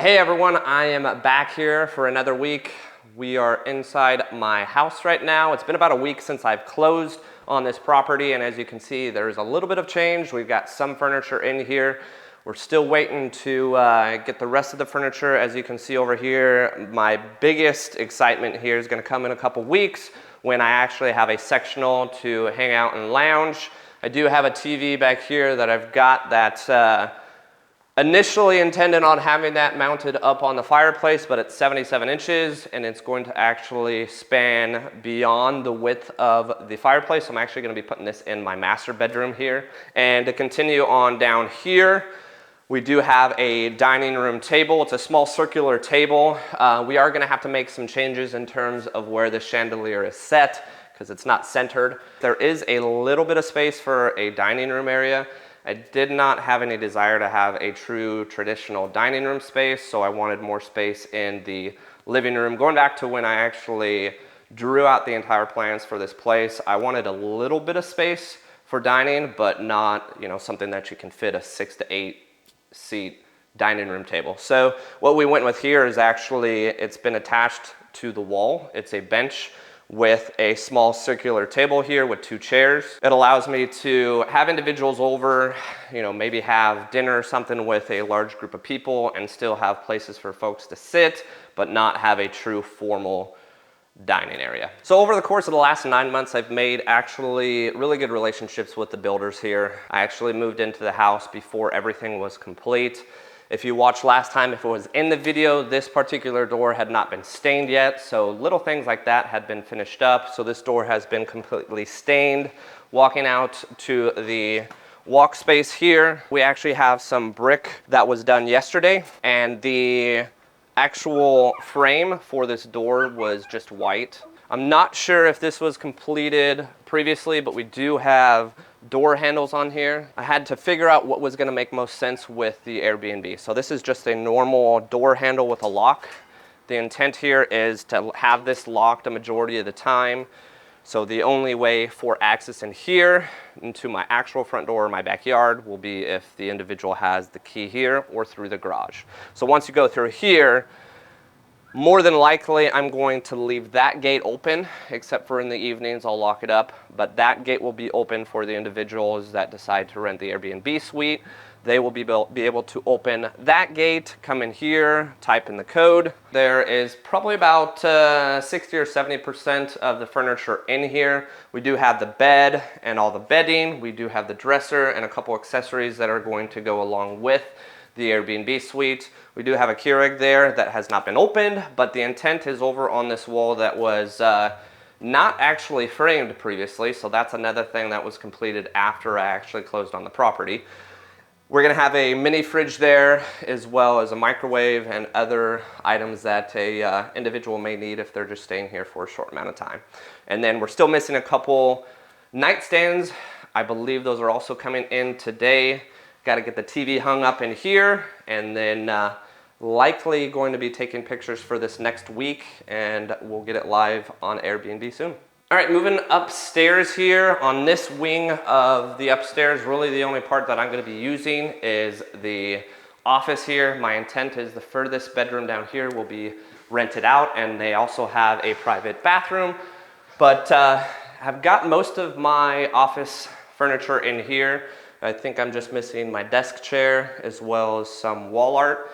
Hey everyone, I am back here for another week. We are inside my house right now. It's been about a week since I've closed on this property, and as you can see, there's a little bit of change. We've got some furniture in here. We're still waiting to get the rest of the furniture. As you can see over here, my biggest excitement here is gonna come in a couple weeks when I actually have a sectional to hang out and lounge. I do have a TV back here that I've got that initially intended on having that mounted up on the fireplace, but it's 77 inches and it's going to actually span beyond the width of the fireplace. I'm actually going to be putting this in my master bedroom here. And to continue on down here, we do have a dining room table. It's a small circular table. We are going to have to make some changes in terms of where the chandelier is set because it's not centered. There is a little bit of space for a dining room area. I did not have any desire to have a true traditional dining room space, so I wanted more space in the living room. Going back to when I actually drew out the entire plans for this place, I wanted a little bit of space for dining, but not, something that you can fit a 6 to 8 seat dining room table. So what we went with here is actually, it's been attached to the wall. It's a bench with a small circular table here with 2 chairs. It allows me to have individuals over, maybe have dinner or something with a large group of people and still have places for folks to sit, but not have a true formal dining area. So over the course of the last 9 months, I've made actually really good relationships with the builders here. I actually moved into the house before everything was complete. If you watched last time, if it was in the video, this particular door had not been stained yet, so little things like that had been finished up. So this door has been completely stained. Walking out to the walk space here, we actually have some brick that was done yesterday, and the actual frame for this door was just white. I'm not sure if this was completed previously, but we do have door handles on here. I had to figure out what was going to make most sense with the Airbnb. So this is just a normal door handle with a lock. The intent here is to have this locked a majority of the time. So the only way for access in here into my actual front door or my backyard will be if the individual has the key here or through the garage. So once you go through here, more than likely, I'm going to leave that gate open, except for in the evenings, I'll lock it up. But that gate will be open for the individuals that decide to rent the Airbnb suite. They will be able to open that gate, come in here, type in the code. There is probably about 60 or 70% of the furniture in here. We do have the bed and all the bedding. We do have the dresser and a couple accessories that are going to go along with the Airbnb suite. We do have a Keurig there that has not been opened, but the intent is over on this wall that was not actually framed previously, so that's another thing that was completed after I actually closed on the property. We're gonna have a mini fridge there, as well as a microwave and other items that a individual may need if they're just staying here for a short amount of time. And then we're still missing a couple nightstands. I believe those are also coming in today. Got to get the TV hung up in here, and then likely going to be taking pictures for this next week, and we'll get it live on Airbnb soon. All right, moving upstairs here. On this wing of the upstairs, really the only part that I'm going to be using is the office here. My intent is the furthest bedroom down here will be rented out, and they also have a private bathroom. But I've got most of my office furniture in here. I think I'm just missing my desk chair as well as some wall art.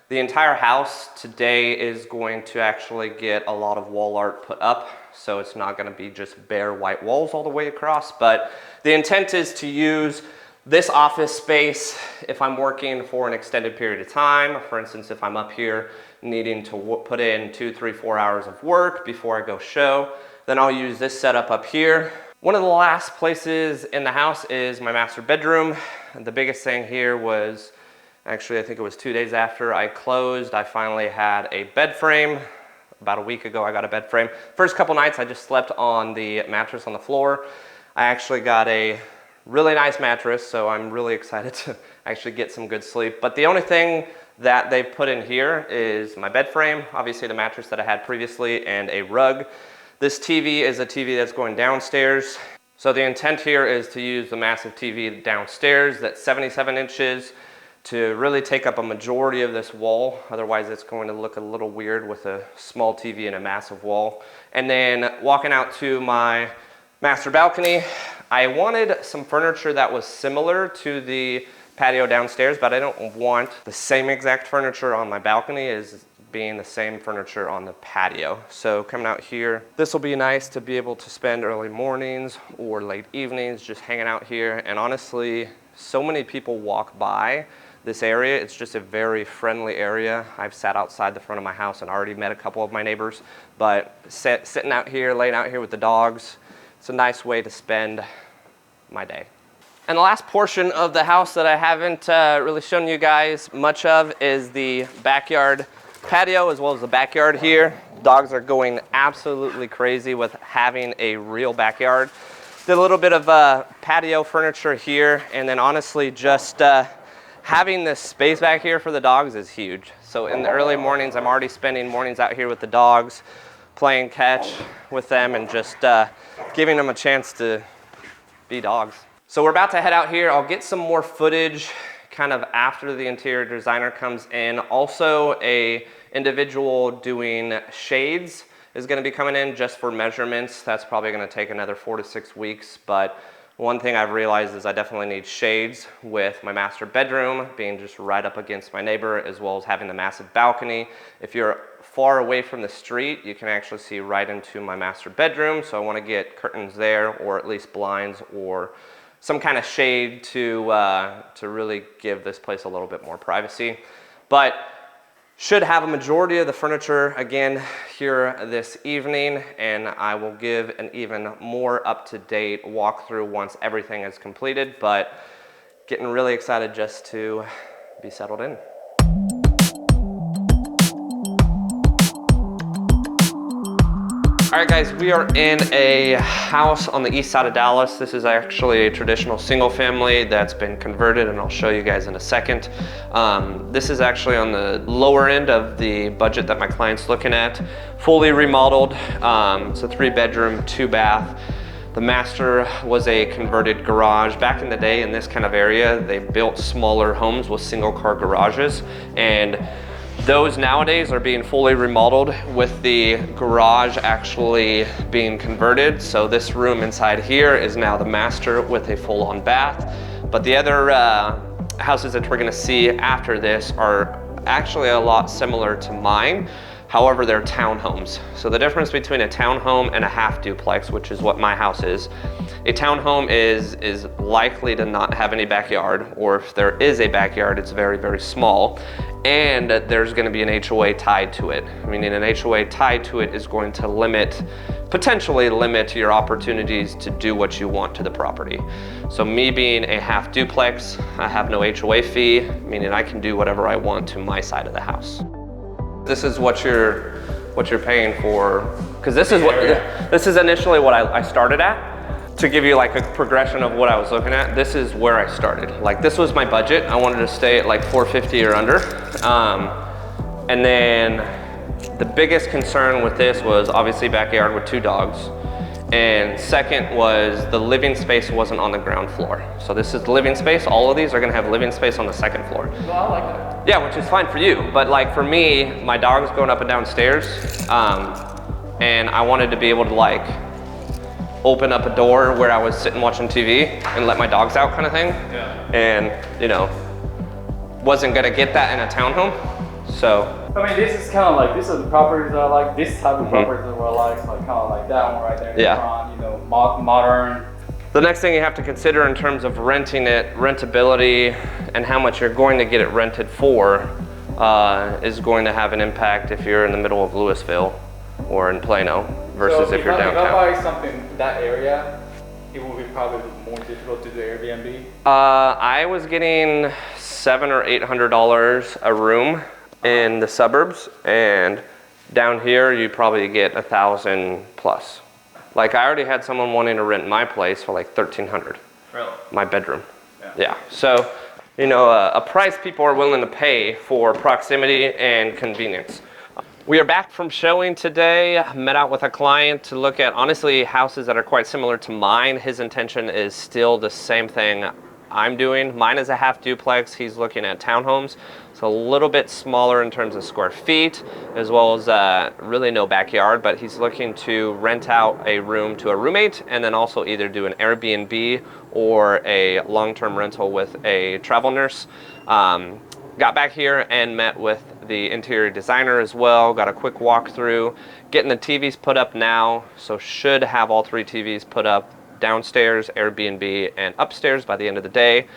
The entire house today is going to actually get a lot of wall art put up, so it's not going to be just bare white walls all the way across, but the intent is to use this office space if I'm working for an extended period of time. For instance, if I'm up here needing to put in 2, 3, 4 hours of work before I go show, then I'll use this setup up here. One of the last places in the house is my master bedroom. The biggest thing here was, actually I think it was 2 days after I closed, I finally had a bed frame. About a week ago I got a bed frame. First couple nights I just slept on the mattress on the floor. I actually got a really nice mattress, so I'm really excited to actually get some good sleep. But the only thing that they've put in here is my bed frame, obviously the mattress that I had previously, and a rug. This TV is a TV that's going downstairs. So the intent here is to use the massive TV downstairs that's 77 inches to really take up a majority of this wall. Otherwise it's going to look a little weird with a small TV and a massive wall. And then walking out to my master balcony, I wanted some furniture that was similar to the patio downstairs, but I don't want the same exact furniture on my balcony as being the same furniture on the patio. So coming out here, this will be nice to be able to spend early mornings or late evenings just hanging out here. And honestly, so many people walk by this area. It's just a very friendly area. I've sat outside the front of my house and already met a couple of my neighbors, but sitting out here, laying out here with the dogs, it's a nice way to spend my day. And the last portion of the house that I haven't really shown you guys much of is the backyard patio, as well as the backyard here. Dogs are going absolutely crazy with having a real backyard. Did a little bit of patio furniture here, and then honestly just having this space back here for the dogs is huge. So in the early mornings, I'm already spending mornings out here with the dogs, playing catch with them, and just giving them a chance to be dogs. So we're about to head out here. I'll get some more footage kind of after the interior designer comes in. Also, a individual doing shades is going to be coming in just for measurements. That's probably going to take another 4 to 6 weeks, but one thing I've realized is I definitely need shades with my master bedroom being just right up against my neighbor, as well as having the massive balcony. If you're far away from the street, you can actually see right into my master bedroom. So I want to get curtains there, or at least blinds, or some kind of shade to really give this place a little bit more privacy. But should have a majority of the furniture again here this evening, and I will give an even more up-to-date walkthrough once everything is completed, but getting really excited just to be settled in. All right guys, we are in a house on the east side of Dallas. This is actually a traditional single family that's been converted, and I'll show you guys in a second. This is actually on the lower end of the budget that my client's looking at. Fully remodeled, it's a 3-bedroom, 2-bath. The master was a converted garage. Back in the day in this kind of area, they built smaller homes with single-car garages, and those nowadays are being fully remodeled with the garage actually being converted. So this room inside here is now the master with a full-on bath. But the other houses that we're gonna see after this are actually a lot similar to mine. However, they're townhomes. So the difference between a townhome and a half duplex, which is what my house is, a townhome is likely to not have any backyard, or if there is a backyard, it's very, very small. And there's gonna be an HOA tied to it. Meaning an HOA tied to it is going to potentially limit your opportunities to do what you want to the property. So me being a half duplex, I have no HOA fee, meaning I can do whatever I want to my side of the house. This is what you're paying for, because this is initially what I started at. To give you like a progression of what I was looking at, this is where I started. Like this was my budget. I wanted to stay at like $450 or under. And then the biggest concern with this was obviously backyard with 2 dogs. And second was the living space wasn't on the ground floor. So this is the living space. All of these are gonna have living space on the 2nd floor. Well, I like that. Yeah, which is fine for you. But like for me, my dog's going up and down stairs. And I wanted to be able to like open up a door where I was sitting watching TV and let my dogs out kind of thing. Yeah. And you know, wasn't gonna get that in a townhome. So. I mean, this is kind of like, these are the properties that I like, this type of properties that I like, so kind of like that one right there in the front, you know, modern. The next thing you have to consider in terms of renting it, rentability, and how much you're going to get it rented for is going to have an impact if you're in the middle of Louisville or in Plano versus if you're downtown. If I buy something in that area, it will be probably more difficult to do Airbnb. I was getting $700 or $800 a room in the suburbs, and down here you probably get 1,000 plus. Like I already had someone wanting to rent my place for like 1,300. Really? My bedroom. Yeah. So, you know, a price people are willing to pay for proximity and convenience. We are back from showing today. Met out with a client to look at honestly houses that are quite similar to mine. His intention is still the same thing I'm doing. Mine is a half duplex. He's looking at townhomes. So a little bit smaller in terms of square feet, as well as really no backyard, but he's looking to rent out a room to a roommate and then also either do an Airbnb or a long-term rental with a travel nurse. Got back here and met with the interior designer as well, got a quick walkthrough, getting the TVs put up now, so should have all 3 TVs put up downstairs, Airbnb, and upstairs by the end of the day.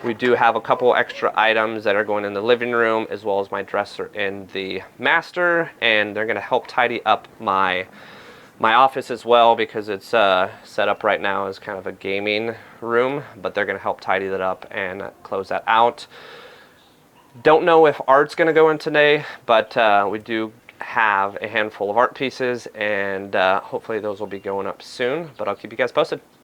We do have a couple extra items that are going in the living room as well as my dresser in the master, and they're going to help tidy up my office as well because it's set up right now as kind of a gaming room, but they're going to help tidy that up and close that out. Don't know if art's going to go in today, but we do have a handful of art pieces, and hopefully those will be going up soon, but I'll keep you guys posted.